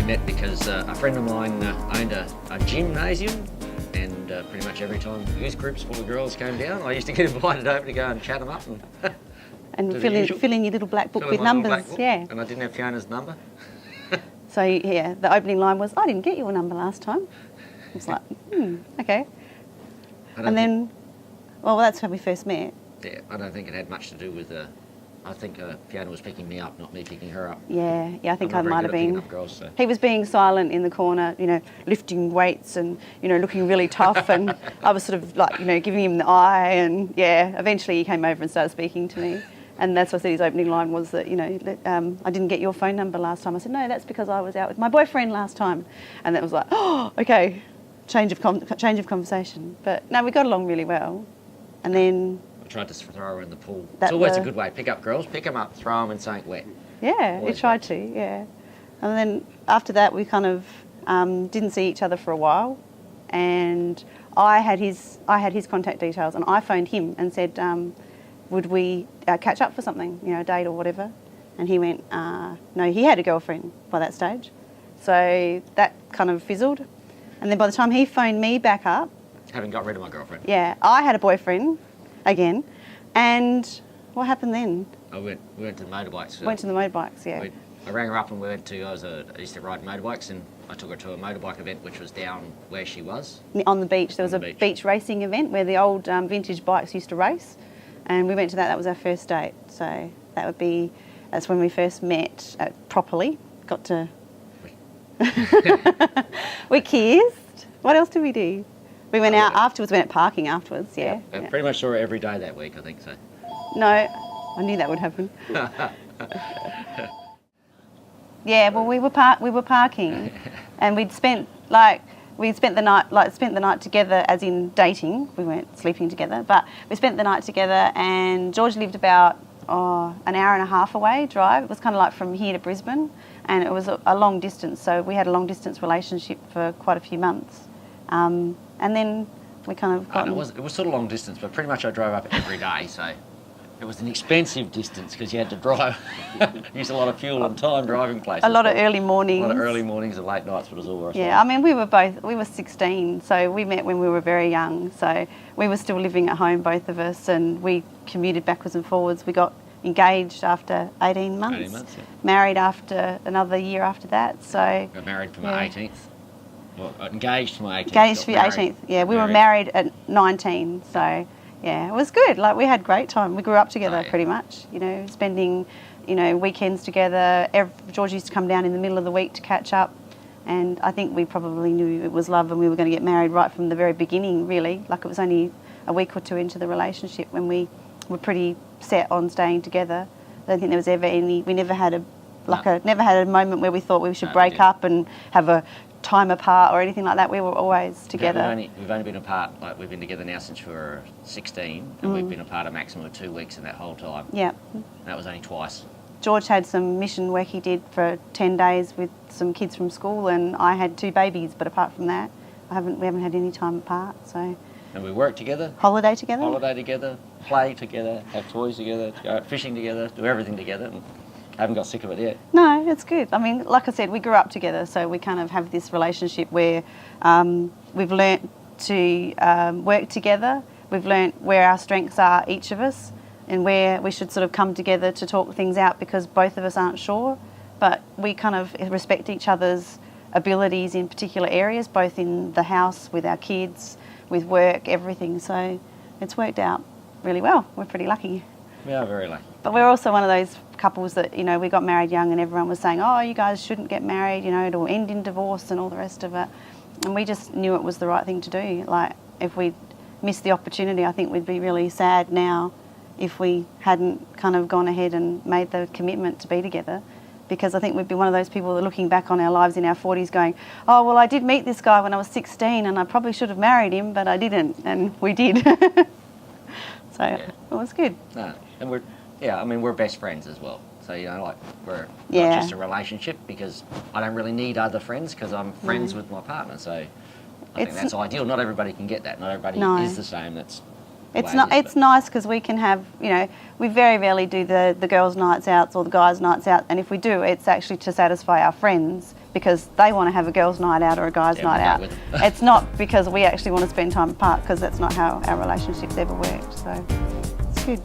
met because a friend of mine owned a gymnasium, and pretty much every time youth groups full of girls came down, I used to get invited over to go and chat them up and fill in your little black book with numbers. Yeah. And I didn't have Fiona's number. So yeah, the opening line was, "I didn't get your number last time." I was like, okay. And then, well, that's how we first met. Yeah, I don't think it had much to do with. I think Fiona was picking me up, not me picking her up. Yeah, I think I might have been. Girls, so. He was being silent in the corner, lifting weights and, looking really tough, and I was sort of like, giving him the eye, and yeah, eventually he came over and started speaking to me. And that's what I said his opening line was that, I didn't get your phone number last time. I said, no, that's because I was out with my boyfriend last time. And that was like, oh, okay, change of conversation. But no, we got along really well. And then... I tried to throw her in the pool. It's always a good way. Pick up girls, pick them up, throw them in something wet. Yeah, we tried to, yeah. And then after that, we kind of didn't see each other for a while. And I had his contact details, and I phoned him and said... would we catch up for something, a date or whatever? And he went, no, he had a girlfriend by that stage. So that kind of fizzled. And then by the time he phoned me back up... Having got rid of my girlfriend. Yeah, I had a boyfriend again. And what happened then? We went to the motorbikes. Went to the motorbikes, yeah. I rang her up and we went to... I used to ride motorbikes, and I took her to a motorbike event which was down where she was. On the beach. There was a beach racing event where the old vintage bikes used to race. And we went to that. That was our first date. So that's when we first met properly. Got to... We kissed. What else did we do? We went out afterwards. We went parking afterwards, yeah. I pretty much saw her every day that week, I think so. No, I knew that would happen. Yeah, well, we were parking, and we'd spent the night together, as in dating. We weren't sleeping together, but we spent the night together, and George lived about an hour and a half away drive. It was kind of like from here to Brisbane, and it was a long distance, so we had a long distance relationship for quite a few months. And then we kind of it was sort of long distance, but pretty much I drove up every day, so it was an expensive distance because you had to drive, use a lot of fuel and time driving places. A lot of early mornings. A lot of early mornings and late nights, but it was all right. Yeah, I mean, we were 16, so we met when we were very young, so we were still living at home, both of us, and we commuted backwards and forwards. We got engaged after 18 months. 18 months, yeah. Married after another year after that, so... Got married for my 18th. Well, engaged for my 18th. Engaged for your 18th, yeah. We were married at 19, so... Yeah, it was good. Like, we had a great time. We grew up together pretty much, spending, weekends together. George used to come down in the middle of the week to catch up, and I think we probably knew it was love and we were going to get married right from the very beginning, really. Like, it was only a week or two into the relationship when we were pretty set on staying together. I don't think there was ever we never had a moment where we thought we should break up and have a time apart or anything like that. We were always together. We've only been apart, like we've been together now since we were 16, and we've been apart a maximum of 2 weeks in that whole time. Yeah. And that was only twice. George had some mission work he did for 10 days with some kids from school, and I had 2 babies, but apart from that, we haven't had any time apart, so... And we work together. Holiday together, play together, have toys together, go out fishing together, do everything together. And I haven't got sick of it yet. No, it's good. I mean, like I said, we grew up together, so we kind of have this relationship where we've learnt to work together. We've learnt where our strengths are, each of us, and where we should sort of come together to talk things out because both of us aren't sure. But we kind of respect each other's abilities in particular areas, both in the house, with our kids, with work, everything. So it's worked out really well. We're pretty lucky. We are very lucky. But we're also one of those couples that, we got married young and everyone was saying, oh, you guys shouldn't get married, it'll end in divorce and all the rest of it. And we just knew it was the right thing to do. Like, if we'd missed the opportunity, I think we'd be really sad now if we hadn't kind of gone ahead and made the commitment to be together. Because I think we'd be one of those people that looking back on our lives in our 40s going, oh, well, I did meet this guy when I was 16 and I probably should have married him, but I didn't. And we did. So it was good. No, and we're best friends as well. So, we're not just a relationship because I don't really need other friends because I'm friends with my partner. So I think that's ideal. Not everybody can get that. Not everybody is the same. It's way not. it is, It's but- nice because we can have, we very rarely do the girls' nights out or the guys' nights out, and if we do, it's actually to satisfy our friends because they want to have a girls' night out or a guys' Yeah, night we'll out. go with them. It's not because we actually want to spend time apart because that's not how our relationships ever worked. So it's good.